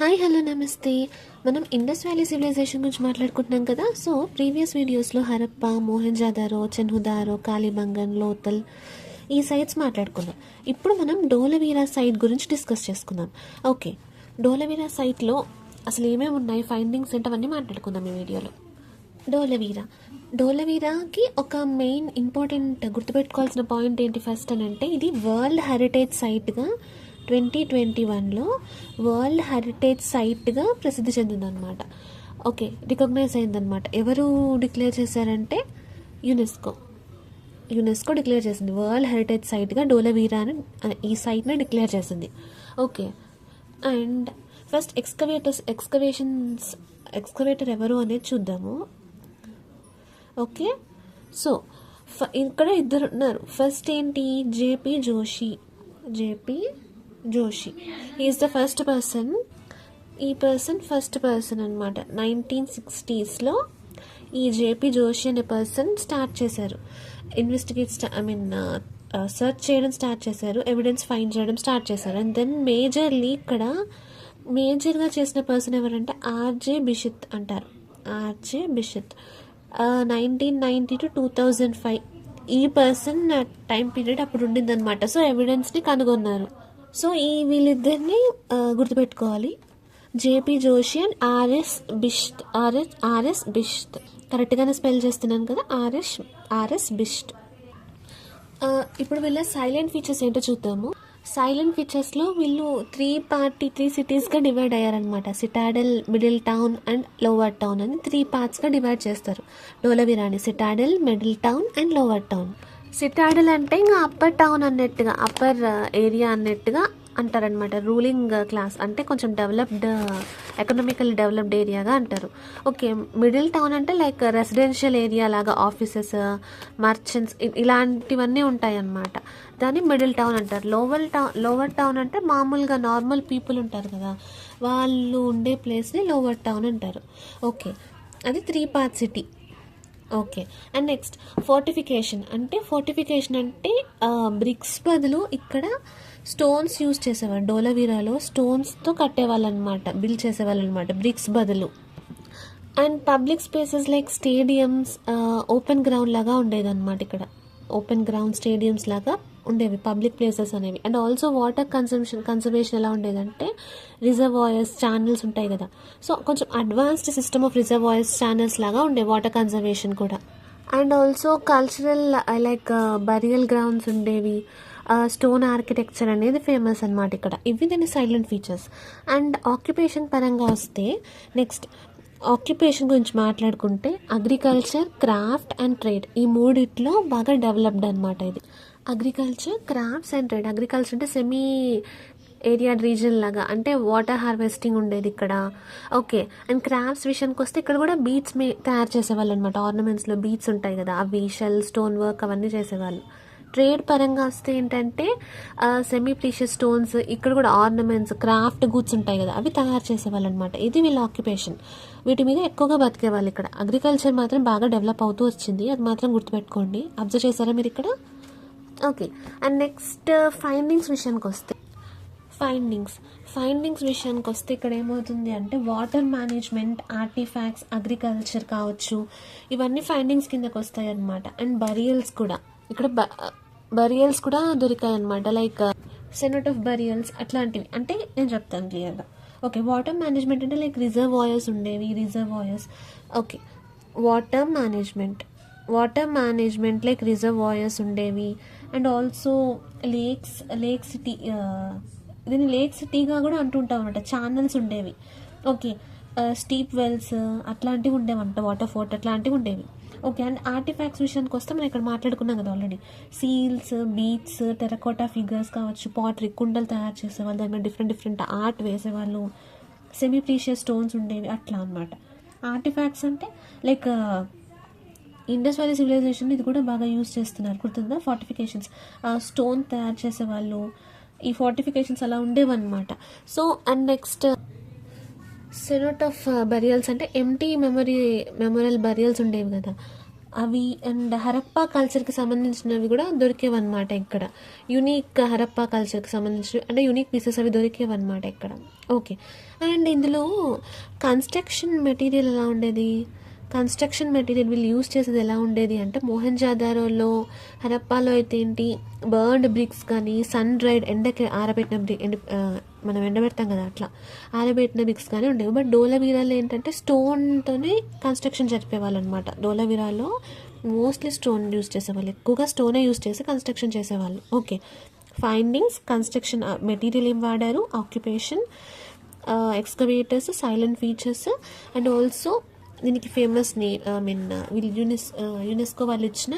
Hi hello నమస్తే. మనం Indus valley civilisation గురించి మాట్లాడుకుంటున్నాం కదా. సో ప్రీవియస్ వీడియోస్లో హరప్ప, మోహెంజాదారో, చెన్హుదారో, కాళీబంగన్, లోతల్ ఈ సైట్స్ మాట్లాడుకున్నాం. ఇప్పుడు మనం డోలవీరా సైట్ గురించి డిస్కస్ చేసుకుందాం. ఓకే, డోలవీరా సైట్లో అసలు ఏమేమి ఉన్నాయి, ఫైండింగ్స్ ఏంటి, అవన్నీ మాట్లాడుకుందాం ఈ వీడియోలో. డోలవీరాకి ఒక మెయిన్ ఇంపార్టెంట్ గుర్తుపెట్టుకోవాల్సిన పాయింట్ ఏంటి ఫస్ట్ అని అంటే, ఇది వరల్డ్ హెరిటేజ్ సైట్గా 2021లో వరల్డ్ హెరిటేజ్ సైట్గా ప్రసిద్ధి చెందిందనమాట. ఓకే, రికగ్నైజ్ అయిందనమాట. ఎవరు డిక్లేర్ చేశారంటే యునెస్కో డిక్లేర్ చేసింది. వరల్డ్ హెరిటేజ్ సైట్గా డోలవీరా అని ఈ సైట్ని డిక్లేర్ చేసింది. ఓకే, అండ్ ఫస్ట్ ఎక్స్కవేటర్ ఎవరు అనేది చూద్దాము. ఓకే, సో ఇక్కడ ఇద్దరు ఉన్నారు. ఫస్ట్ ఏంటి, JP Joshi is the first person. ఈ ఫస్ట్ పర్సన్ అనమాట. 1960sలో ఈ జేపీ జోషి అనే పర్సన్ స్టార్ట్ చేశారు. సర్చ్ చేయడం స్టార్ట్ చేశారు, ఎవిడెన్స్ ఫైండ్ చేయడం స్టార్ట్ చేశారు. అండ్ దెన్ మేజర్గా చేసిన పర్సన్ ఎవరంటే ఆర్జే బిషత్ అంటారు. 1990 to 2005 ఈ పర్సన్ టైం పీరియడ్ అప్పుడు ఉండిందనమాట. సో ఎవిడెన్స్ని కనుగొన్నారు. సో వీళ్ళిద్దరిని గుర్తుపెట్టుకోవాలి, JP Joshi and RS Bisht. కరెక్ట్గానే స్పెల్ చేస్తున్నాను కదా, ఆర్ఎస్ బిష్ట్. ఇప్పుడు వీళ్ళ సైలెంట్ ఫీచర్స్ ఏంటో చూద్దాము. సైలెంట్ ఫీచర్స్లో వీళ్ళు త్రీ సిటీస్గా డివైడ్ అయ్యారనమాట. Citadel, middle town and lower town అని 3 పార్ట్స్గా డివైడ్ చేస్తారు డోలవీరాని. Citadel, middle town and lower town. Citadel అంటే ఇంకా అప్పర్ టౌన్ అన్నట్టుగా, అప్పర్ ఏరియా అన్నట్టుగా అంటారనమాట. రూలింగ్ క్లాస్ అంటే కొంచెం ఎకనామికల్ డెవలప్డ్ ఏరియాగా అంటారు. ఓకే, మిడిల్ టౌన్ అంటే లైక్ రెసిడెన్షియల్ ఏరియా లాగా, ఆఫీసెస్, మర్చెంట్స్ ఇలాంటివన్నీ ఉంటాయి అన్నమాట. దాన్ని మిడిల్ టౌన్ అంటారు. లోవర్ టౌన్ అంటే మామూలుగా నార్మల్ పీపుల్ ఉంటారు కదా, వాళ్ళు ఉండే ప్లేస్ని లోవర్ టౌన్ అంటారు. ఓకే, అది 3 part city. Okay, and next fortification అంటే బ్రిక్స్ బదులు ఇక్కడ స్టోన్స్ యూజ్ చేసేవాళ్ళు. డోలవీరాలో స్టోన్స్తో కట్టేవాళ్ళు అనమాట, బిల్డ్ చేసేవాళ్ళు అనమాట బ్రిక్స్ బదులు. And public spaces like stadiums, open ground లాగా ఉండేదన్నమాట. ఇక్కడ ఓపెన్ గ్రౌండ్, స్టేడియమ్స్ లాగా ఉండేవి పబ్లిక్ ప్లేసెస్ అనేవి. అండ్ ఆల్సో వాటర్ కన్సర్వేషన్ ఎలా ఉండేదంటే, రిజర్వాయర్స్, ఛానల్స్ ఉంటాయి కదా, సో కొంచెం advanced system of reservoirs, channels లాగా ఉండే వాటర్ కన్సర్వేషన్ కూడా. And also cultural like burial grounds ఉండేవి. స్టోన్ ఆర్కిటెక్చర్ అనేది ఫేమస్ అనమాట ఇక్కడ. ఇవి దీని సైలెంట్ ఫీచర్స్. అండ్ ఆక్యుపేషన్ పరంగా వస్తే, నెక్స్ట్ ఆక్యుపేషన్ గురించి మాట్లాడుకుంటే, అగ్రికల్చర్, క్రాఫ్ట్ అండ్ ట్రేడ్, ఈ మూడిట్లో బాగా డెవలప్డ్ అనమాట ఇది. Agriculture, crafts and trade. Agriculture అంటే సెమీ ఏరియా రీజన్ లాగా, అంటే వాటర్ హార్వెస్టింగ్ ఉండేది ఇక్కడ. ఓకే, అండ్ క్రాఫ్ట్స్ విషయానికి వస్తే ఇక్కడ కూడా బీడ్స్ తయారు చేసేవాళ్ళు అనమాట. ఆర్నమెంట్స్లో బీడ్స్ ఉంటాయి కదా, అవి షెల్, స్టోన్ వర్క్ అవన్నీ చేసేవాళ్ళు. ట్రేడ్ పరంగా వస్తే ఏంటంటే సెమీ ప్రీషియస్ స్టోన్స్, ఇక్కడ కూడా ఆర్నమెంట్స్, క్రాఫ్ట్ గూడ్స్ ఉంటాయి కదా, అవి తయారు చేసేవాళ్ళు అనమాట. ఇది వీళ్ళ ఆక్యుపేషన్. వీటి మీద ఎక్కువగా బతికేవాళ్ళు ఇక్కడ. అగ్రికల్చర్ మాత్రం బాగా డెవలప్ అవుతూ వచ్చింది, అది మాత్రం గుర్తుపెట్టుకోండి. అబ్జర్వ్ చేశారా మీరు ఇక్కడ? ఓకే, అండ్ నెక్స్ట్ ఫైండింగ్స్ విషయానికి వస్తే ఇక్కడ ఏమవుతుంది అంటే, వాటర్ మేనేజ్మెంట్, ఆర్టిఫాక్ట్స్, అగ్రికల్చర్ కావచ్చు, ఇవన్నీ ఫైండింగ్స్ కిందకి వస్తాయి అన్నమాట. అండ్ బరియల్స్ కూడా ఇక్కడ బరియల్స్ కూడా దొరికాయి అనమాట, లైక్ సెనట్ ఆఫ్ బరియల్స్ అట్లాంటివి. అంటే నేను చెప్తాను క్లియర్గా. ఓకే, వాటర్ మేనేజ్మెంట్ అంటే లైక్ రిజర్వాయర్స్ ఉండేవి. Okay, water management like reservoirs ఉండేవి. అండ్ ఆల్సో లేక్ సిటీ, దీన్ని లేక్ సిటీగా కూడా అంటుంటాం అనమాట. ఛానల్స్ ఉండేవి. ఓకే, స్టీప్ వెల్స్ అట్లాంటివి ఉండేవంట, వాటర్ ఫోర్ట్ అట్లాంటివి ఉండేవి. ఓకే, అండ్ ఆర్టిఫాక్ట్స్ విషయానికి వస్తే మనం ఇక్కడ మాట్లాడుకున్నాం కదా already. Seals, beads, terracotta figures కావచ్చు, పాటరీ, కుండలు తయారు చేసేవాళ్ళు, దాని మీద డిఫరెంట్ ఆర్ట్ వేసేవాళ్ళు. సెమీ ప్రీషియస్ స్టోన్స్ ఉండేవి, అట్లా అనమాట. ఆర్టిఫాక్ట్స్ అంటే లైక్ ఇండస్ వ్యాలీ సివిలైజేషన్ ఇది కూడా బాగా యూజ్ చేస్తున్నారు, గుర్తుందా? ఫోర్టిఫికేషన్స్, స్టోన్ తయారు చేసేవాళ్ళు, ఈ ఫోర్టిఫికేషన్స్ అలా ఉండేవన్నమాట. So and next cenotaph burials అంటే ఎంటీ మెమోరియల్ బరియల్స్ ఉండేవి కదా, అవి అండ్ హరప్పా కల్చర్కి సంబంధించినవి కూడా దొరికేవన్నమాట ఇక్కడ. యూనిక్ హరప్పా కల్చర్కి సంబంధించిన అంటే యూనిక్ పీసెస్ అవి దొరికేవన్నమాట ఇక్కడ. ఓకే, అండ్ ఇందులో కన్స్ట్రక్షన్ మెటీరియల్ ఎలా ఉండేది, కన్స్ట్రక్షన్ మెటీరియల్ వీళ్ళు యూజ్ చేసేది ఎలా ఉండేది అంటే మొహంజాదారోలో, హరప్పాలో అయితే ఏంటి బర్న్డ్ బ్రిక్స్ కానీ సన్ డ్రైడ్ ఎండకి ఆరబెట్టిన మనం ఎండబెడతాం కదా అట్లా ఆరబెట్టిన బ్రిక్స్ కానీ ఉండేవి. బట్ డోలవీరాలో ఏంటంటే స్టోన్తోనే కన్స్ట్రక్షన్ జరిపేవాళ్ళు అనమాట. డోలవీరాలో మోస్ట్లీ స్టోన్ యూజ్ చేసేవాళ్ళు, ఎక్కువగా స్టోనే యూజ్ చేసి కన్స్ట్రక్షన్ చేసేవాళ్ళు. ఓకే, ఫైండింగ్స్, కన్స్ట్రక్షన్ మెటీరియల్ ఏం వాడారు, occupation, excavators, salient features, and also దీనికి ఫేమస్ వీళ్ళు యునెస్కో వాళ్ళు ఇచ్చిన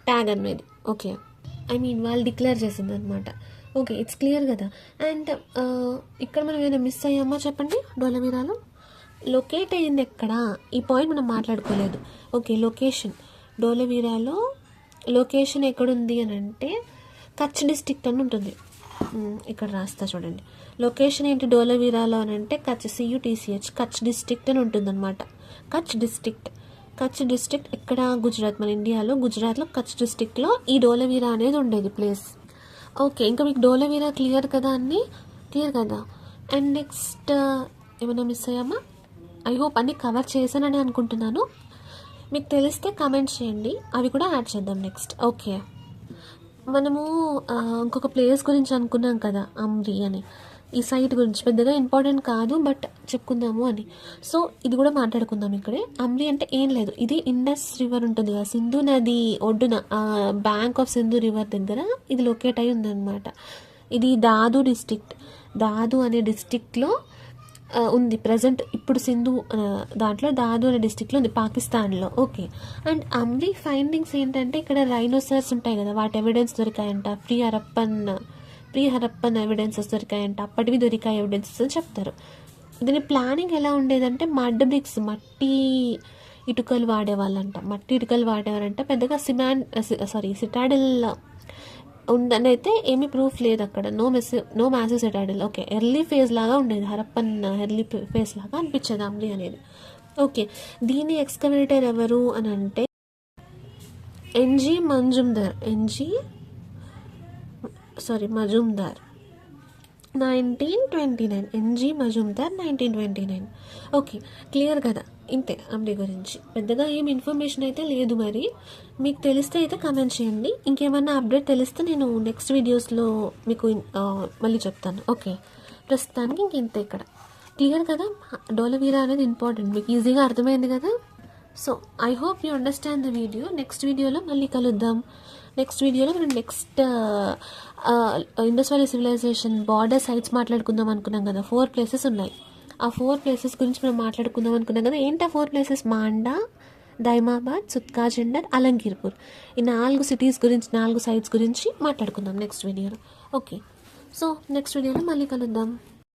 ట్యాగ్ అనేది. ఓకే, వాళ్ళు డిక్లేర్ చేసింది అనమాట. ఓకే, ఇట్స్ క్లియర్ కదా. అండ్ ఇక్కడ మనం ఏదైనా మిస్ అయ్యామా చెప్పండి. డోలవీరాలో లొకేట్ అయ్యింది ఎక్కడ, ఈ పాయింట్ మనం మాట్లాడుకోలేదు. ఓకే, లొకేషన్ డోలవీరాలో లొకేషన్ ఎక్కడుంది అని అంటే కచ్ డిస్ట్రిక్ట్ అని ఉంటుంది. ఇక్కడ రాస్తా చూడండి. లొకేషన్ ఏంటి డోలవీరాలో అని అంటే కచ్, CUTCH, కచ్ డిస్ట్రిక్ట్ అని ఉంటుందన్నమాట. కచ్ డిస్ట్రిక్ట్ ఇక్కడ గుజరాత్, మన ఇండియాలో గుజరాత్లో కచ్ డిస్ట్రిక్ట్లో ఈ డోలవీరా అనేది ఉండేది ప్లేస్. ఓకే, ఇంకా మీకు డోలవీరా క్లియర్ కదా, క్లియర్ కదా. అండ్ నెక్స్ట్ ఏమైనా మిస్ అయ్యామా? ఐ హోప్ అన్నీ కవర్ చేశానని అనుకుంటున్నాను. మీకు తెలిస్తే కమెంట్ చేయండి, అవి కూడా యాడ్ చేద్దాం నెక్స్ట్. ఓకే, మనము ఇంకొక ప్లేస్ గురించి అనుకున్నాం కదా, అమ్రి అని. ఈ సైట్ గురించి పెద్దగా ఇంపార్టెంట్ కాదు, బట్ చెప్పుకుందాము అని. సో ఇది కూడా మాట్లాడుకుందాం ఇక్కడే. అమ్రి అంటే ఏం లేదు, ఇది ఇండస్ రివర్ ఉంటుంది కదా, సింధు నది ఒడ్డున, బ్యాంక్ ఆఫ్ సింధు రివర్ దగ్గర ఇది లొకేట్ అయి ఉందన్నమాట. ఇది దాదు అనే డిస్టిక్లో ఉంది ప్రజెంట్. ఇప్పుడు సింధు దాంట్లో దాదు అనే డిస్టిక్లో ఉంది, పాకిస్తాన్లో. ఓకే, అండ్ అమ్రి ఫైండింగ్స్ ఏంటంటే ఇక్కడ రైనోసర్స్ ఉంటాయి కదా, వాటి ఎవిడెన్స్ దొరికాయంట. ప్రీ హరప్పన్ ఎవిడెన్సెస్ దొరికాయంట, అప్పటివి దొరికాయి ఎవిడెన్సెస్ అని చెప్తారు. దీని ప్లానింగ్ ఎలా ఉండేదంటే మడ్ బ్రిక్స్, మట్టి ఇటుకలు వాడేవారంట. పెద్దగా సిటాడిల్ ఉందని అయితే ఏమీ ప్రూఫ్ లేదు అక్కడ. No massive citadel. Okay, early phase లాగా ఉండేది, హరప్పన్ ఎర్లీ ఫేజ్ లాగా అనిపించేది అమ్రి అనేది. ఓకే, దీని ఎక్స్కవేటర్ ఎవరు అని అంటే NG Majumdar 1929. NG Majumdar 1929. Okay, clear కదా. ఇంతే అమ్రి గురించి, పెద్దగా ఏం ఇన్ఫర్మేషన్ అయితే లేదు. మరి మీకు తెలిస్తే అయితే కమెంట్ చేయండి. ఇంకేమన్నా అప్డేట్ తెలిస్తే నేను నెక్స్ట్ వీడియోస్లో మీకు మళ్ళీ చెప్తాను. ఓకే, ప్రస్తుతానికి ఇంతే. ఇక్కడ క్లియర్ కదా. డోలవీరా అనేది ఇంపార్టెంట్, మీకు ఈజీగా అర్థమైంది కదా. So I hope you understand the video. Next వీడియోలో మళ్ళీ కలుద్దాం. నెక్స్ట్ వీడియోలో మనం Indus valley civilization border sites మాట్లాడుకుందాం అనుకున్నాం కదా. 4 ప్లేసెస్ ఉన్నాయి. ఆ 4 ప్లేసెస్ గురించి మనం మాట్లాడుకుందాం అనుకున్నాం కదా. ఏంటి ఆ 4 ప్లేసెస్? మాండా, దైమాబాద్, సుత్కాజెండర్, అలంగీర్పూర్. ఈ 4 సిటీస్ గురించి, 4 సైట్స్ గురించి మాట్లాడుకుందాం నెక్స్ట్ వీడియోలో. ఓకే, సో నెక్స్ట్ వీడియోలో మళ్ళీ కలుద్దాం.